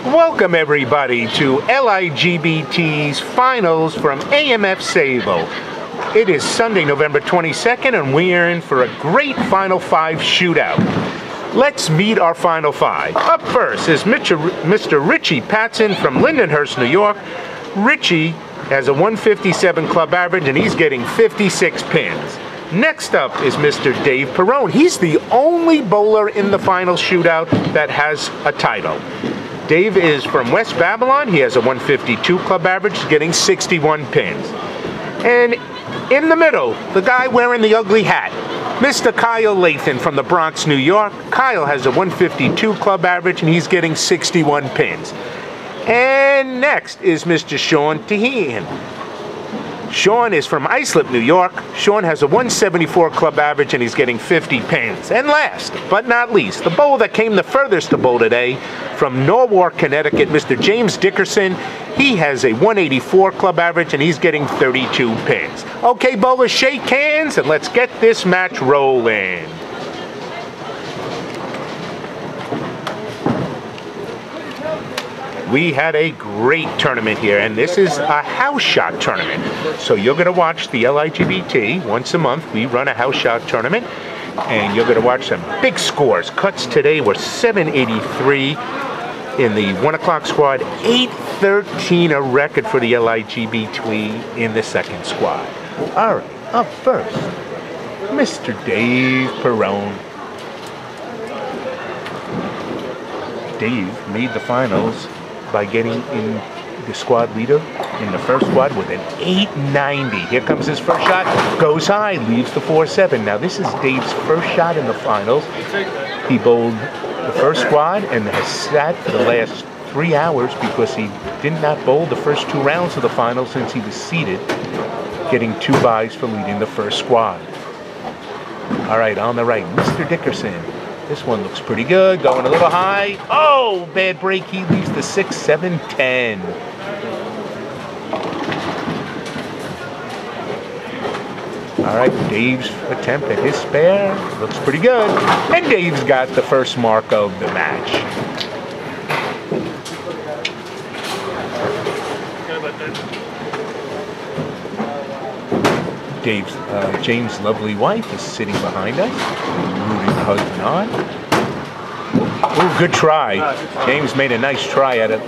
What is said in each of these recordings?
Welcome everybody to LIGBT's finals from AMF Sayville. It is Sunday, November 22nd, and we are in for a great Final Five shootout. Let's meet our Final Five. Up first is Mr. Richie Patson from Lindenhurst, New York. Richie has a 157 club average and he's getting 56 pins. Next up is Mr. Dave Perrone. He's the only bowler in the final shootout that has a title. Dave is from West Babylon. He has a 152 club average, getting 61 pins. And in the middle, the guy wearing the ugly hat, Mr. Kyle Lathen from the Bronx, New York. Kyle has a 152 club average and he's getting 61 pins. And next is Mr. Teahan. Sean is from Islip, New York. Sean has a 174 club average and he's getting 50 pins. And last but not least, the bowler that came the furthest to bowl today, from Norwalk, Connecticut, Mr. James Dickerson. He has a 184 club average and he's getting 32 pins. Okay, bowlers, shake hands and let's get this match rolling. We had a great tournament here, and this is a house shot tournament. So you're going to watch the LIGBT once a month. We run a house shot tournament, and you're going to watch some big scores. Cuts today were 783 in the 1 o'clock squad, 813, a record for the LIGBT in the second squad. All right, up first, Mr. Dave Perrone. Dave made the finals by getting in the squad leader in the first squad with an 890. Here comes his first shot, goes high, leaves the 4-7. Now this is Dave's first shot in the finals. He bowled the first squad and has sat for the last 3 hours because he did not bowl the first 2 rounds of the final since he was seated, getting 2 byes for leading the first squad. All right, on the right, Mr. Dickerson. This one looks pretty good, going a little high. Oh, bad break, he leaves the 6-7-10. All right, Dave's attempt at his spare looks pretty good. And Dave's got the first mark of the match. James' lovely wife is sitting behind us, rooting the husband on. Oh, good try. James made a nice try at it.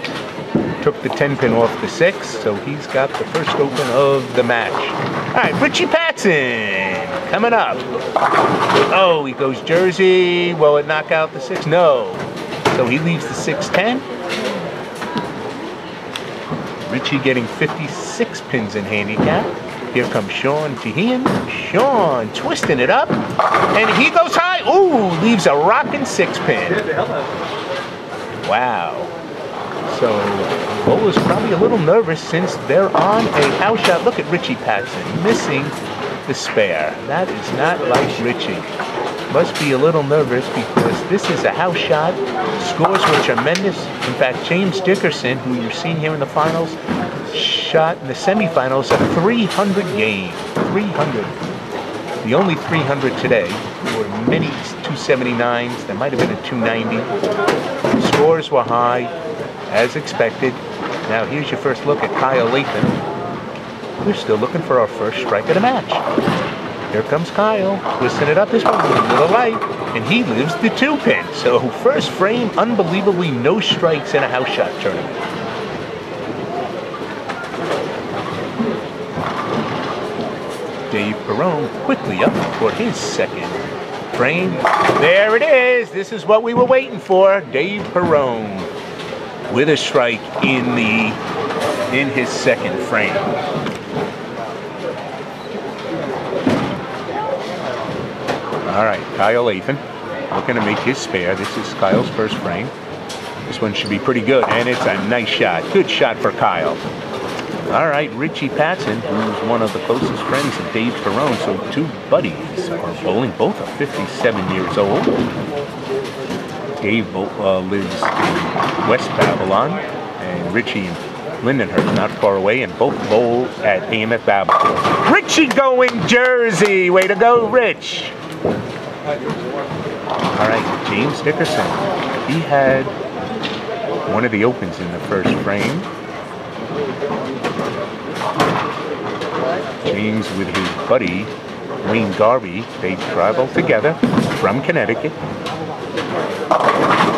Took the 10-pin off the 6, so he's got the first open of the match. All right, Richie Patson coming up. Oh, he goes Jersey. Will it knock out the 6? No. So he leaves the 6-10. Richie getting 56 pins in handicap. Here comes Teahan. Sean twisting it up. And he goes high. Ooh, leaves a rocking 6-pin. Wow. So, bowler's probably a little nervous since they're on a house shot. Look at Richie Patson missing the spare. That is not like Richie. Must be a little nervous because this is a house shot. Scores were tremendous. In fact, James Dickerson, who you're seeing here in the finals, shot in the semifinals a 300 game. 300. The only 300 today. There were many 279s. There might have been a 290. Scores were high, as expected. Now here's your first look at Kyle Lathen. We're still looking for our first strike of the match. Here comes Kyle, twisting it up. This one's a little light, and he leaves the 2-pin. So first frame, unbelievably no strikes in a house shot tournament. Dave Perrone quickly up for his second frame. There it is. This is what we were waiting for. Dave Perrone with a strike in his second frame. All right, Kyle Lathen looking to make his spare. This is Kyle's first frame. This one should be pretty good, and it's a nice shot. Good shot for Kyle. All right, Richie Patson, who's one of the closest friends of Dave Perrone, so 2 buddies are bowling. Both are 57 years old. Dave lives in West Babylon, and Richie in Lindenhurst, not far away, and both bowl at AMF Babylon. Richie going Jersey. Way to go, Rich. All right, James Dickerson. He had One of the opens in the first frame. James with his buddy, Wayne Garvey. They travel together from Connecticut.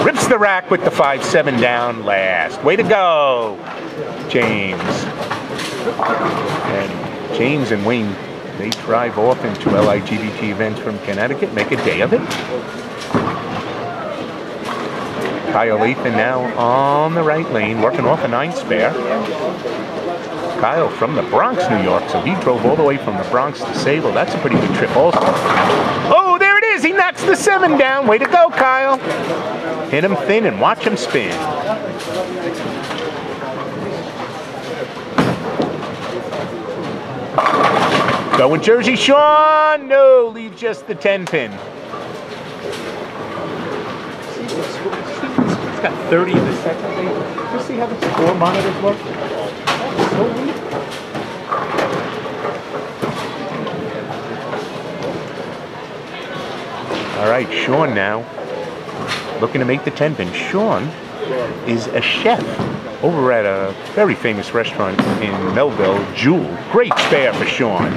Rips the rack with the 5-7 down last. Way to go, James. And James and Wayne, they drive off into LIGBT events from Connecticut, make a day of it. Kyle Lathen now on the right lane, working off a 9 spare. Kyle from the Bronx, New York, so he drove all the way from the Bronx to Sayville. That's a pretty good trip also. Oh, there it is! He knocks the 7 down. Way to go, Kyle. Hit him thin and watch him spin. Going Jersey, Sean. No, leave just the 10 pin. It's got 30 in the second. Just see how the score monitors work. So weak. All right, Sean now looking to make the 10 pin. Sean is a chef over at a very famous restaurant in Melville, Jewel. Great spare for Sean.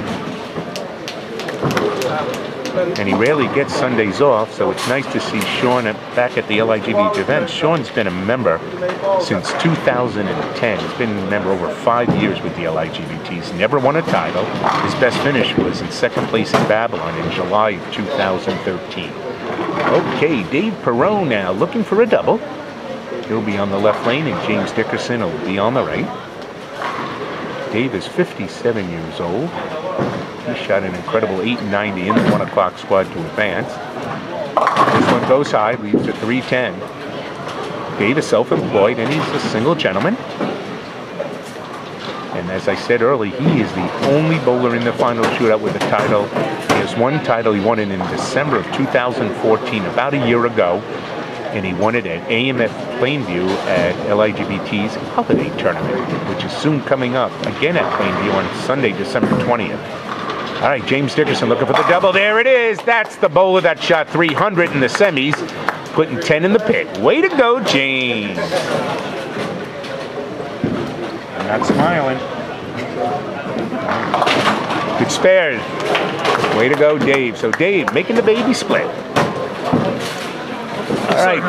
And he rarely gets Sundays off, so it's nice to see Sean back at the LIGBT event. Sean's been a member since 2010. He's been a member over 5 years with the LIGBT. He's never won a title. His best finish was in second place in Babylon in July of 2013. Okay, Dave Perrone now looking for a double. He'll be on the left lane, and James Dickerson will be on the right. Dave is 57 years old. He shot an incredible 890 in the 1 o'clock squad to advance. This one goes high, leaves a 310. Dave is self-employed, and he's a single gentleman. And as I said earlier, he is the only bowler in the final shootout with a title. He has one title. He won it in December of 2014, about a year ago. And he won it at AMF Plainview at LIGBT's Holiday Tournament, which is soon coming up again at Plainview on Sunday, December 20th. All right, James Dickerson looking for the double. There it is. That's the bowler that shot 300 in the semis, putting 10 in the pit. Way to go, James. I'm not smiling. Good spares. Way to go, Dave. So Dave making the baby split. All right,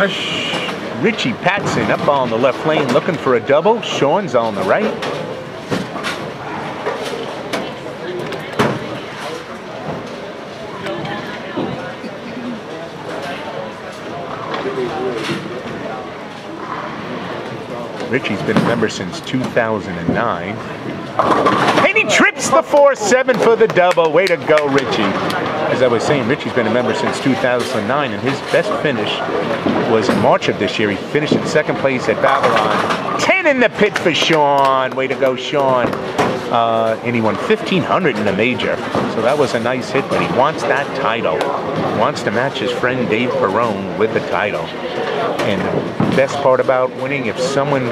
Richie Patson up on the left lane looking for a double. Sean's on the right. Richie's been a member since 2009. And he trips the 4-7 for the double. Way to go, Richie. As I was saying, Richie's been a member since 2009, and his best finish was in March of this year. He finished in second place at Babylon. 10 in the pit for Sean. Way to go, Sean. And he won 1,500 in the major. So that was a nice hit, but he wants that title. He wants to match his friend Dave Perrone with the title. And the best part about winning, if someone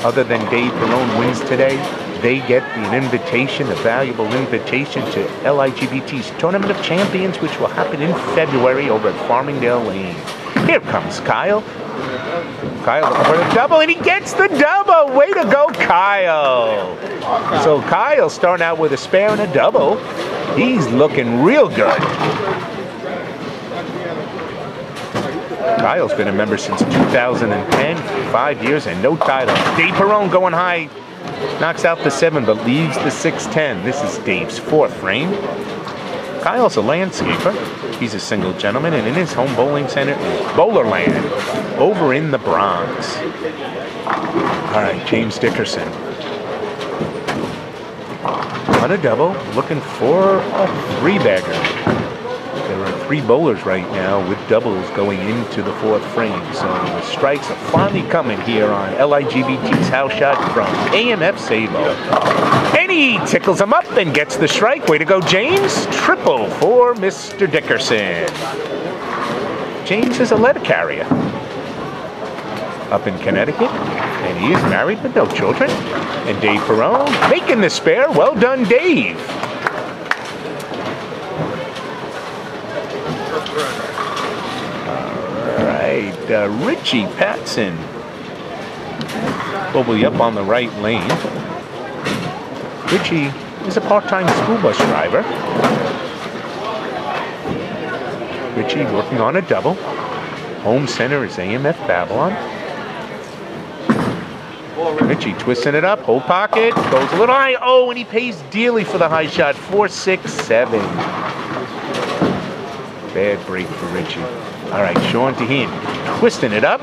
other than Dave Perrone wins today, they get an invitation, a valuable invitation to LIGBT's Tournament of Champions, which will happen in February over at Farmingdale Lane. Here comes Kyle. Kyle looking for the double, and he gets the double. Way to go, Kyle. So Kyle starting out with a spare and a double. He's looking real good. Kyle's been a member since 2010, 5 years and no title. Dave Perrone going high, knocks out the 7 but leaves the 6-10. This is Dave's 4th frame. Kyle's a landscaper. He's a single gentleman, and in his home bowling center is Bowlerland over in the Bronx. All right, James Dickerson on a double, looking for a 3-bagger. There are 3 bowlers right now with doubles going into the 4th frame. So the strikes are finally coming here on LIGBT's house shot from AMF Sayville. And he tickles him up and gets the strike. Way to go, James. Triple for Mr. Dickerson. James is a letter carrier up in Connecticut, and he is married with no children. And Dave Perrone making the spare. Well done, Dave. All right, Richie Patson will be up on the right lane. Richie is a part-time school bus driver. Richie working on a double. Home center is AMF Babylon. Richie twisting it up, whole pocket, goes a little high. Oh, and he pays dearly for the high shot. 4-6-7. Bad break for Richie. All right, Sean Teahan twisting it up.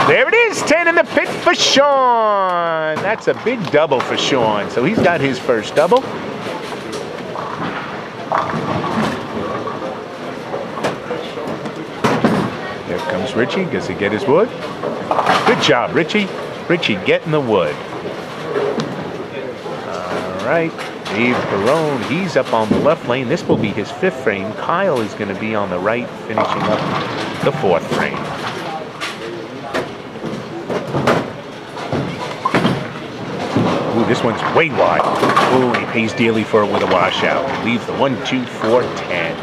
There it is, 10 in the pit for Sean. That's a big double for Sean. So he's got his first double. Here comes Richie. Does he get his wood? Good job, Richie. Richie getting the wood. All right, Dave Perrone, he's up on the left lane. This will be his 5th frame. Kyle is going to be on the right, finishing up the 4th frame. Ooh, this one's way wide. Ooh, he pays dearly for it with a washout. Leaves the 1, 2, 4, 10.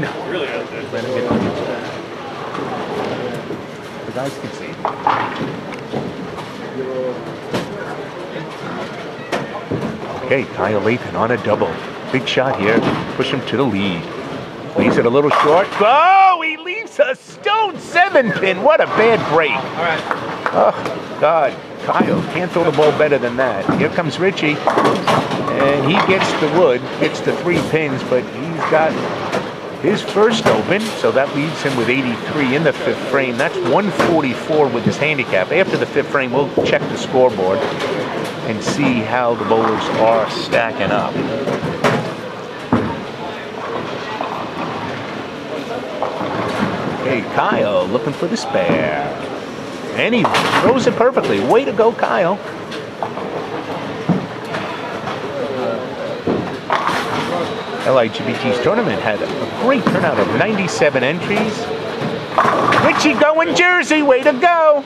No, really. Let him get the guys can see. Okay, Kyle Lathen on a double. Big shot here. Push him to the lead. Leaves it a little short. Oh, he leaves a stone 7-pin. What a bad break. All right. Oh, God. Kyle can't throw the ball better than that. Here comes Richie. And he gets the wood. Gets the 3 pins, but he's got his first open, so that leaves him with 83 in the 5th frame. That's 144 with his handicap. After the 5th frame, we'll check the scoreboard and see how the bowlers are stacking up. Okay, Kyle looking for the spare. And he throws it perfectly. Way to go, Kyle. LIGBT's tournament had a great turnout of 97 entries. Richie going Jersey, way to go!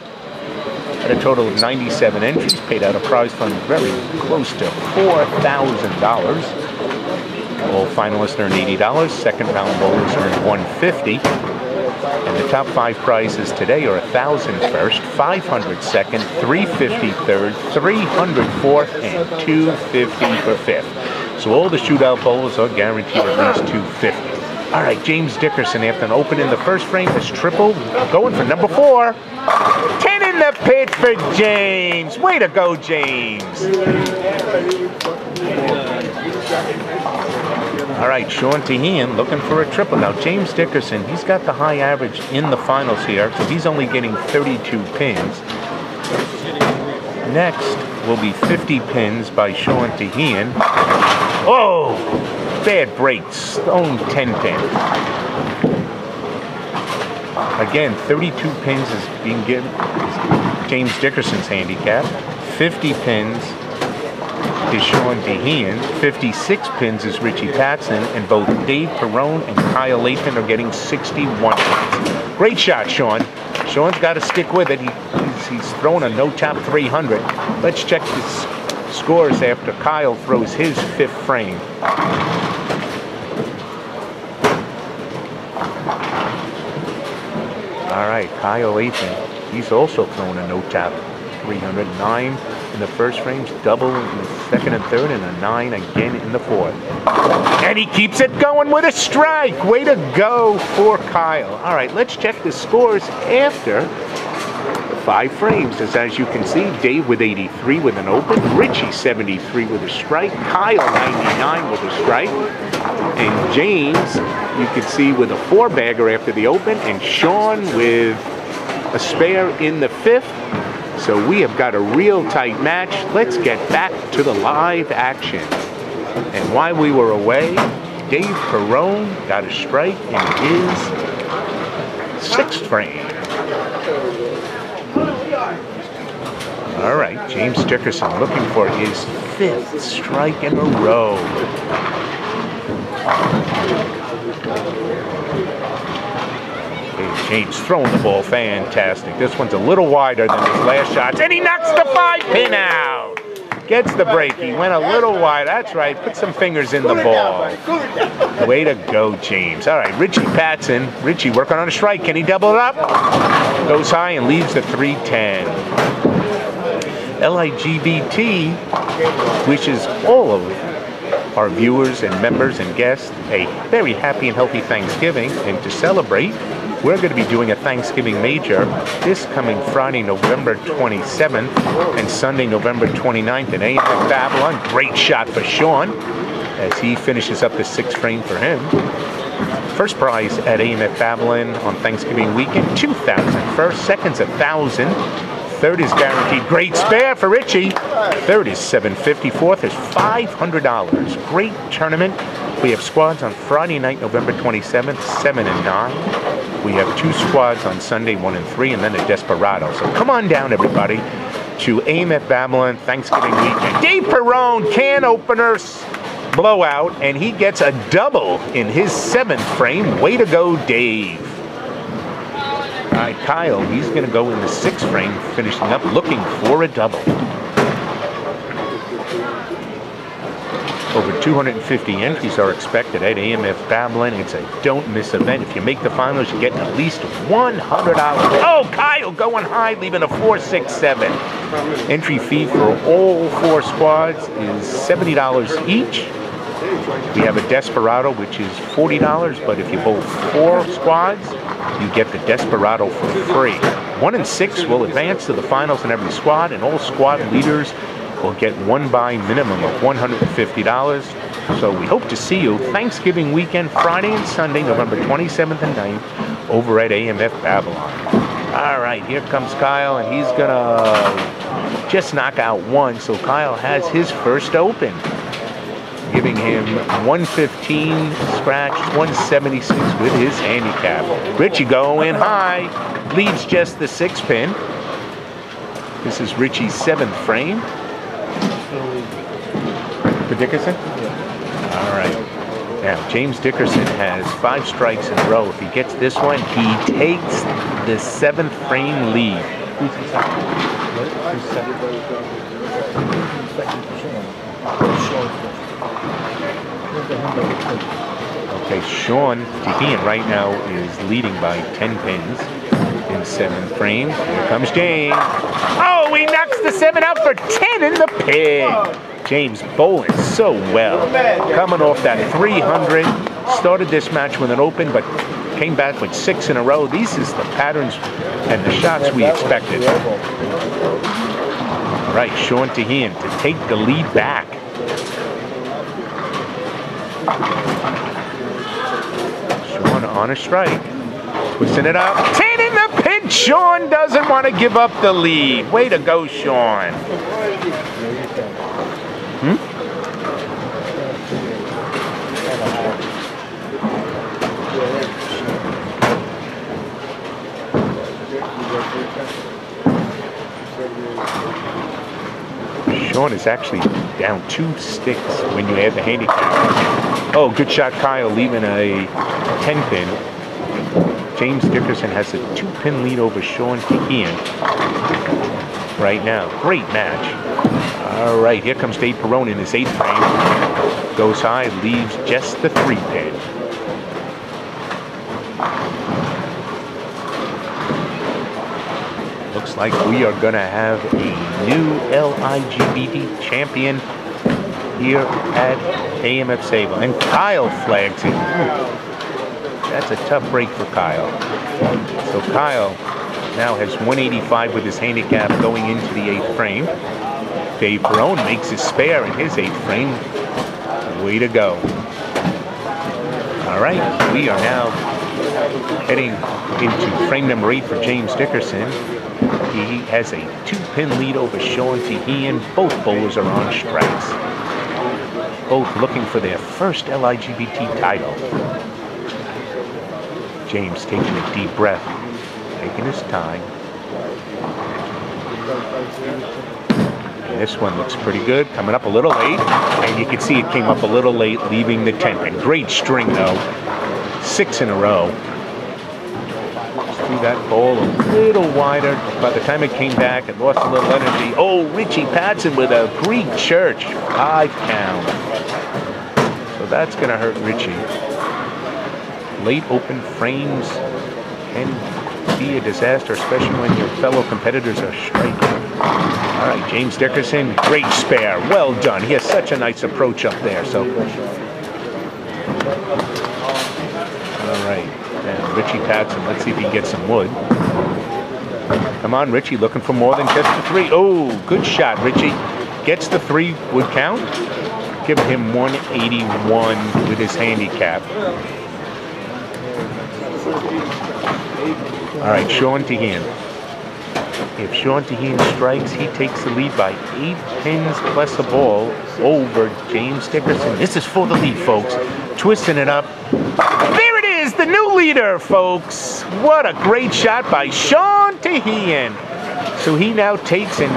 Had a total of 97 entries, paid out a prize fund very close to $4,000. All finalists earned $80, second round bowlers earned $150. And the top 5 prizes today are $1,000 first, $500 second, $350 third, $300 fourth, and $250 for 5th. So all the shootout bowlers are guaranteed at least $250. All right, James Dickerson, after an open in the 1st frame, has tripled, going for number 4. 10 in the pit for James. Way to go, James. All right, Sean Teahan looking for a triple. Now, James Dickerson, he's got the high average in the finals here, so he's only getting 32 pins. Next will be 50 pins by Sean Teahan. Oh, bad break, stone 10 pin. Again, 32 pins is being given James Dickerson's handicap. 50 pins is Sean Teahan. 56 pins is Richie Patson, and both Dave Perrone and Kyle Lathen are getting 61 pins. Great shot, Sean. Sean's got to stick with it. He's thrown a no-tap 300. Let's check the scores after Kyle throws his 5th frame. All right, Kyle Lathen, he's also thrown a no-tap 309 in the 1st frames, double in the 2nd and 3rd, and a 9 again in the 4th. And he keeps it going with a strike. Way to go for Kyle. All right, let's check the scores after 5 frames. As you can see, Dave with 83 with an open, Richie 73 with a strike, Kyle 99 with a strike, and James, you can see, with a 4-bagger after the open, and Sean with a spare in the 5th. So we have got a real tight match. Let's get back to the live action. And while we were away, Dave Perrone got a strike in his 6th frame. All right, James Dickerson looking for his 5th strike in a row. Okay, James throwing the ball fantastic. This one's a little wider than his last shots, and he knocks the 5-pin out. Gets the break. He went a little wide. That's right. Put some fingers in the ball. Way to go, James. All right, Richie Patson. Richie working on a strike. Can he double it up? Goes high and leaves the 310. LIGBT wishes all of our viewers and members and guests a very happy and healthy Thanksgiving. And to celebrate, we're going to be doing a Thanksgiving Major this coming Friday, November 27th and Sunday, November 29th at AMF Babylon. Great shot for Sean as he finishes up the 6th frame for him. First prize at AMF Babylon on Thanksgiving weekend, $2,000. First, second's $1,000. Third is guaranteed. Great spare for Richie. Third is $750. Fourth is $500. Great tournament. We have squads on Friday night, November 27th, 7 and 9. We have 2 squads on Sunday, 1 and 3, and then a Desperado. So come on down, everybody, to AMF Babylon Thanksgiving weekend. Dave Perrone, can openers blowout, and he gets a double in his 7th frame. Way to go, Dave. All right, Kyle, he's going to go in the 6th frame, finishing up looking for a double. Over 250 entries are expected at AMF Babylon. It's a don't-miss event. If you make the finals, you get at least $100. Oh, Kyle going high, leaving a 4.67. Entry fee for all 4 squads is $70 each. We have a Desperado, which is $40, but if you bowl 4 squads, you get the Desperado for free. 1 and 6 will advance to the finals in every squad, and all squad leaders will get 1 buy minimum of $150. So we hope to see you Thanksgiving weekend, Friday and Sunday, November 27th and 9th, over at AMF Babylon. All right, here comes Kyle, and he's gonna just knock out 1. So Kyle has his first open, giving him 115 scratch, 176 with his handicap. Richie going high, leaves just the 6 pin. This is Richie's 7th frame. For Dickerson? Yeah. All right. Now, James Dickerson has 5 strikes in a row. If he gets this one, he takes the 7th frame lead. Okay, Sean Teahan right now is leading by 10 pins in 7th frame. Here comes James. Oh, he knocks the 7 out for 10 in the pin. James bowling so well. Coming off that 300. Started this match with an open, but came back with 6 in a row. These is the patterns and the shots we expected. All right, Sean Teahan to take the lead back. Sean on a strike. Twisting it up. 10 in the pin. Sean doesn't want to give up the lead. Way to go, Sean. Sean is actually down 2 sticks when you add the handicap. Oh, good shot, Kyle, leaving a 10 pin. James Dickerson has a 2-pin lead over Sean Teahan right now. Great match. All right, here comes Dave Perrone in his 8th frame. Goes high, leaves just the 3-pin. Looks like we are going to have a new LIGBT champion here at AMF Sayville. And Kyle flags it. That's a tough break for Kyle. So Kyle now has 185 with his handicap going into the 8th frame. Dave Perrone makes his spare in his 8th frame. Way to go. All right, we are now heading into frame number 8 for James Dickerson. He has a 2-pin lead over Sean Teahan. Both bowlers are on strikes. Both looking for their first LIGBT title. James taking a deep breath, taking his time. And this one looks pretty good, coming up a little late. And you can see it came up a little late, leaving the 10 pin. Great string though, 6 in a row. threw that ball a little wider. By the time it came back, it lost a little energy. Oh, Richie Patson with a Greek church. 5 count. So that's going to hurt Richie. Late open frames can be a disaster, especially when your fellow competitors are striking. All right, James Dickerson, great spare. Well done. He has such a nice approach up there. So, all right. And Richie Patson, let's see if he can get some wood. Come on, Richie, looking for more than just a 3. Oh, good shot, Richie. Gets the 3 wood count. Give him 181 with his handicap. All right, Sean Teahan. If Sean Teahan strikes, he takes the lead by 8 pins plus a ball over James Dickerson. This is for the lead, folks. Twisting it up. There it is, the new leader, folks. What a great shot by Sean Teahan. So he now takes an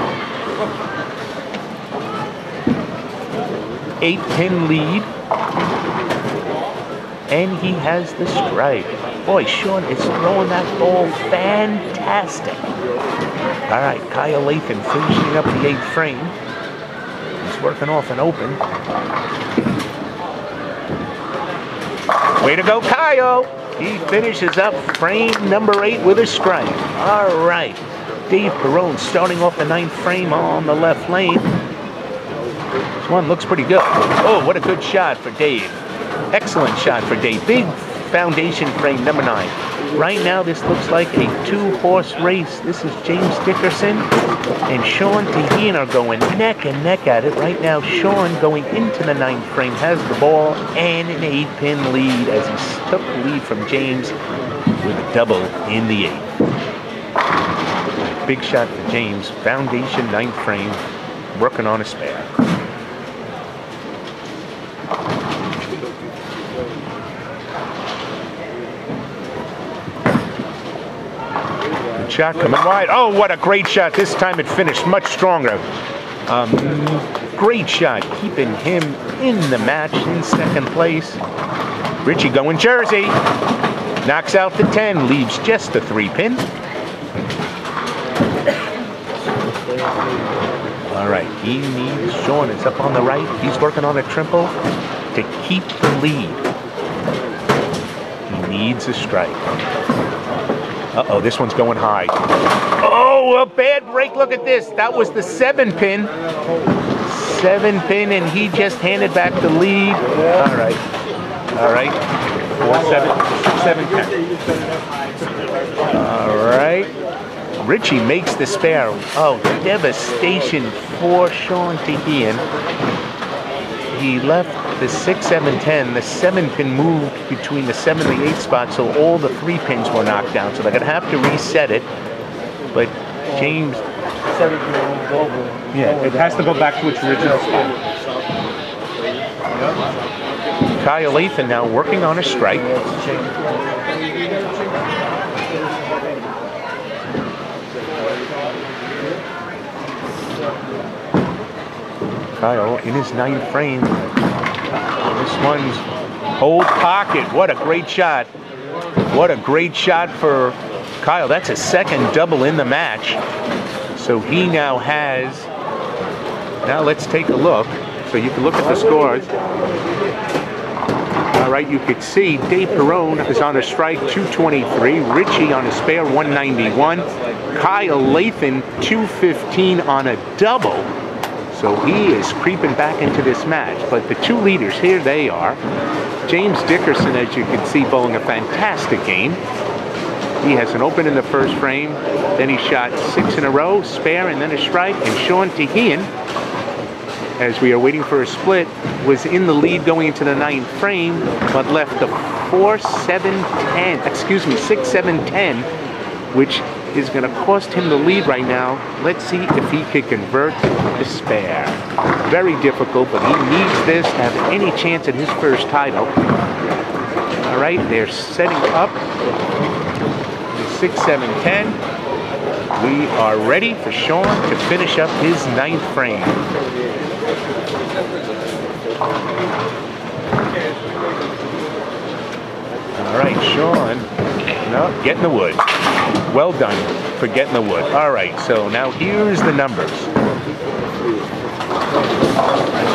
8-pin lead, and he has the strike. Boy, Sean is throwing that ball fantastic. All right, Kyle Lathen finishing up the 8th frame. He's working off an open. Way to go, Kyle. He finishes up frame number 8 with a strike. All right, Dave Perrone starting off the 9th frame on the left lane. This one looks pretty good. Oh, what a good shot for Dave. Excellent shot for Dave. Big foundation frame number 9. Right now, this looks like a 2-horse race. This is James Dickerson and Sean Teahan are going neck and neck at it. Right now, Sean going into the 9th frame has the ball and an 8-pin lead as he took the lead from James with a double in the 8th. Big shot for James. Foundation 9th frame, working on a spare. Shot coming wide. Oh, what a great shot. This time it finished much stronger. Great shot, keeping him in the match in 2nd place. Richie going Jersey. Knocks out the 10, leaves just the 3-pin. All right, he needs, Sean is up on the right. He's working on a triple to keep the lead. He needs a strike. Uh-oh, this one's going high. Oh, a bad break. Look at this. That was the 7-pin. 7-pin, and he just handed back the lead. All right. All right. 4-7. All right. Richie makes the spare. Oh, devastation for Sean Teahan. He left the 6, 7, 10. The 7-pin moved between the 7 and the 8 spot, so all the 3 pins were knocked down. So they're going to have to reset it. But James... Yeah, it has to go back to its original spot. Kyle Lathen now working on a strike. Kyle in his 9th frame. This one's hold pocket. What a great shot. What a great shot for Kyle. That's a 2nd double in the match. So he now has, now let's take a look. So you can look at the scores. All right, you could see Dave Perrone is on a strike, 223. Richie on a spare, 191. Kyle Lathen, 215 on a double. So he is creeping back into this match. But the 2 leaders, here they are. James Dickerson, as you can see, bowling a fantastic game. He has an open in the 1st frame. Then he shot 6 in a row, spare, and then a strike. And Sean Teahan, as we are waiting for a split, was in the lead going into the 9th frame, but left the 4, 7, 10, excuse me, 6, 7, 10, which is going to cost him the lead right now. Let's see if he could convert the spare. Very difficult, but he needs this to have any chance at his 1st title. All right, they're setting up the 6, 7, 10. We are ready for Sean to finish up his 9th frame. All right, Sean, no, getting the wood. well done for getting the wood. All right, so now here's the numbers.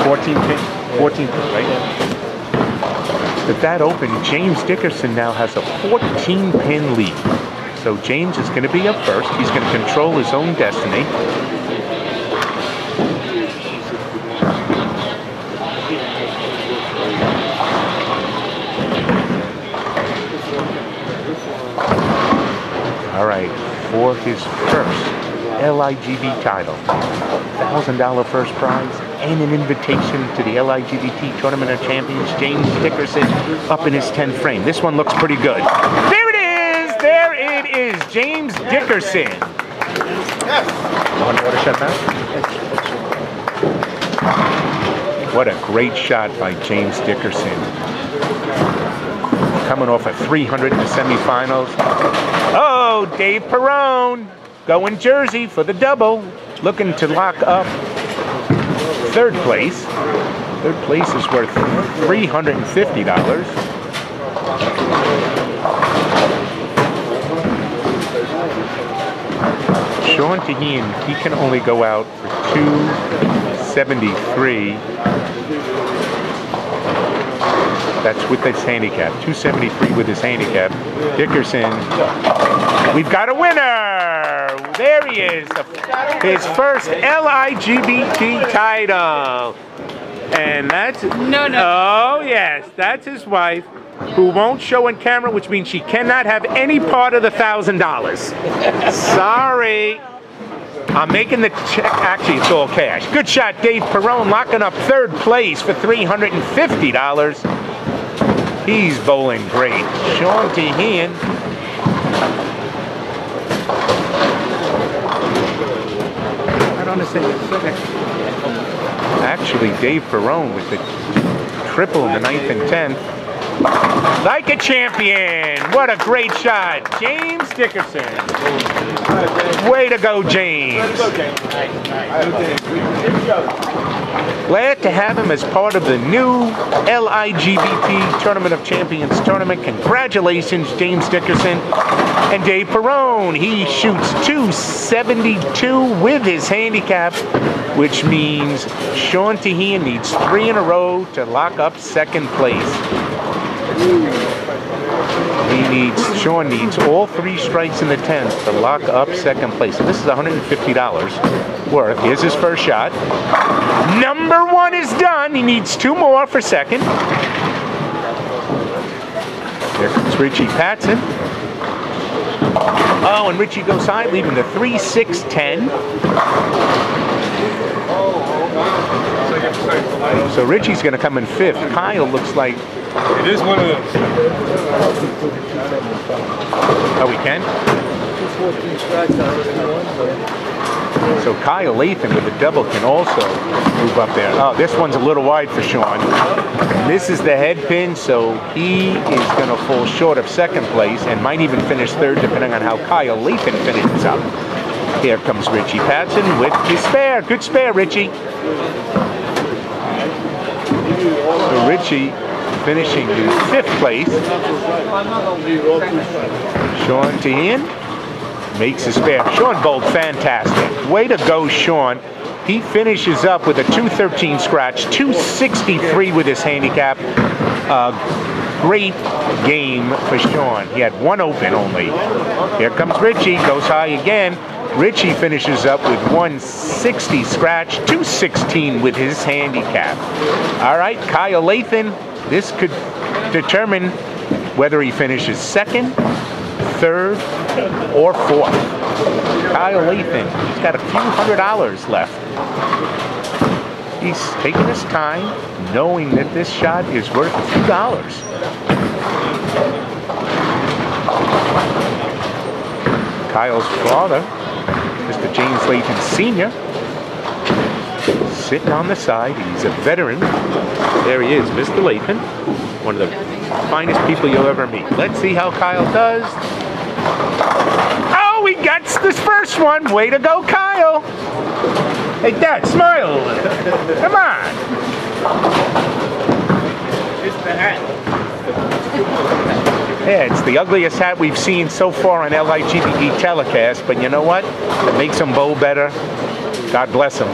14 pin, right? With that open, James Dickerson now has a 14-pin lead. So James is going to be up first. He's going to control his own destiny. All right, for his first LIGB title, $1,000 first prize, and an invitation to the LIGBT Tournament of Champions, James Dickerson up in his 10th frame. This one looks pretty good. There it is! There it is, James Dickerson. What a great shot by James Dickerson. Coming off a 300 in the semifinals. Oh, Dave Perrone going Jersey for the double, looking to lock up third place. Third place is worth $350. Sean Teahan, he can only go out for $273. That's with his handicap. $273 with his handicap. Dickerson, we've got a winner! There he is, his first LIGBT title. And that's, oh yes, that's his wife, who won't show on camera, which means she cannot have any part of the $1,000. Sorry. I'm making the check. Actually, it's all cash. Good shot, Dave Perrone, locking up third place for $350. He's bowling great. Sean Teahan. I don't understand. Actually, Dave Perrone with the triple in the 9th and 10th. Like a champion. What a great shot. James Dickerson. Way to go, James. Glad to have him as part of the new LIGBT Tournament of Champions tournament. Congratulations, James Dickerson and Dave Perrone. He shoots 272 with his handicap, which means Sean Teahan needs 3 in a row to lock up second place. Sean needs all 3 strikes in the 10th to lock up second place. So this is $150 worth. Here's his first shot. Number 1 is done. He needs 2 more for second. There comes Richie Patson. Oh, and Richie goes high, leaving the 3-6-10. So Richie's going to come in 5th. Kyle looks like... It is one of those. Oh, we can? So Kyle Lathen with the double can also move up there. Oh, this one's a little wide for Sean. This is the head pin, so he is going to fall short of second place and might even finish 3rd, depending on how Kyle Lathen finishes up. Here comes Richie Patson with his spare. Good spare, Richie. So Richie finishing in 5th place. Sean Teahan makes his spare. Sean bowled fantastic. Way to go, Sean. He finishes up with a 213 scratch, 263 with his handicap. Great game for Sean. He had 1 open only. Here comes Richie, goes high again. Richie finishes up with 160 scratch, 216 with his handicap. All right, Kyle Lathen, this could determine whether he finishes 2nd, 3rd, or 4th. Kyle Lathen, he's got a few $100 left. He's taking his time, knowing that this shot is worth a few dollars. Kyle's father, Mr. James Lathen Sr., sitting on the side. He's a veteran. There he is, Mr. Lathen, one of the finest people you'll ever meet. Let's see how Kyle does. Oh, he gets this first one. Way to go, Kyle. Hey, Dad, smile a little. Come on. It's the hat. Yeah, it's the ugliest hat we've seen so far on LIGBT telecast, but you know what? It makes them bowl better. God bless them.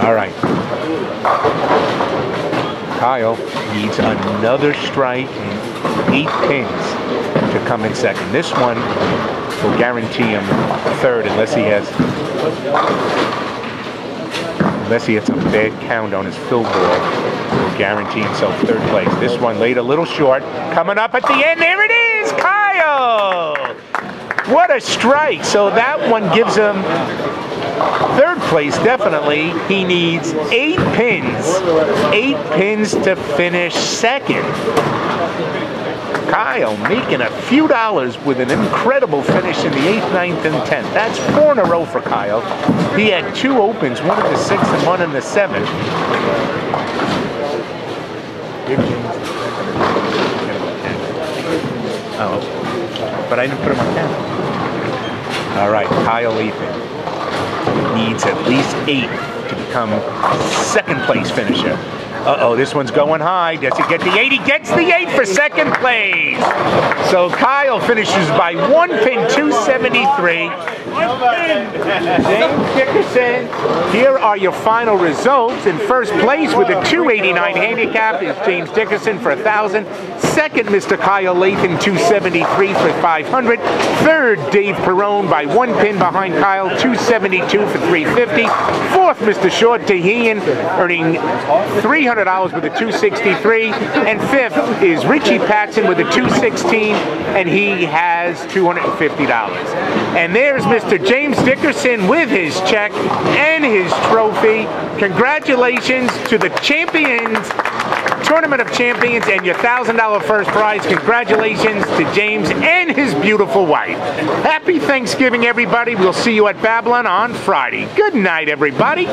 All right. Kyle needs another strike and 8 pins to come in second. This one will guarantee him third unless he has a bad count on his fill ball. Will guarantee himself third place. This one laid a little short. Coming up at the end, there it is, Kyle! What a strike! So that one gives him third place, definitely. He needs 8 pins. 8 pins to finish second. Kyle making a few dollars with an incredible finish in the 8th, 9th, and 10th. That's 4 in a row for Kyle. He had 2 opens, one in the 6th and one in the 7th. Oh, but I didn't put him on camera. All right, Kyle Lathen needs at least 8 to become second place finisher. Uh-oh, this one's going high. Does he get the 8? He gets the 8 for second place. So Kyle finishes by 1 pin, 273. James Dickerson. Here are your final results. In first place with a 289 handicap is James Dickerson for 1,000. Second, Mr. Kyle Lathen, 273 for 500. Third, Dave Perrone by 1 pin behind Kyle, 272 for 350. Fourth, Mr. Short Teahan, earning $300 with a 263. And fifth is Richie Patson with a 216, and he has $250. And there's Mr. James Dickerson with his check and his trophy. Congratulations to the champions, Tournament of Champions, and your $1,000 first prize. Congratulations to James and his beautiful wife. Happy Thanksgiving, everybody. We'll see you at Babylon on Friday. Good night, everybody.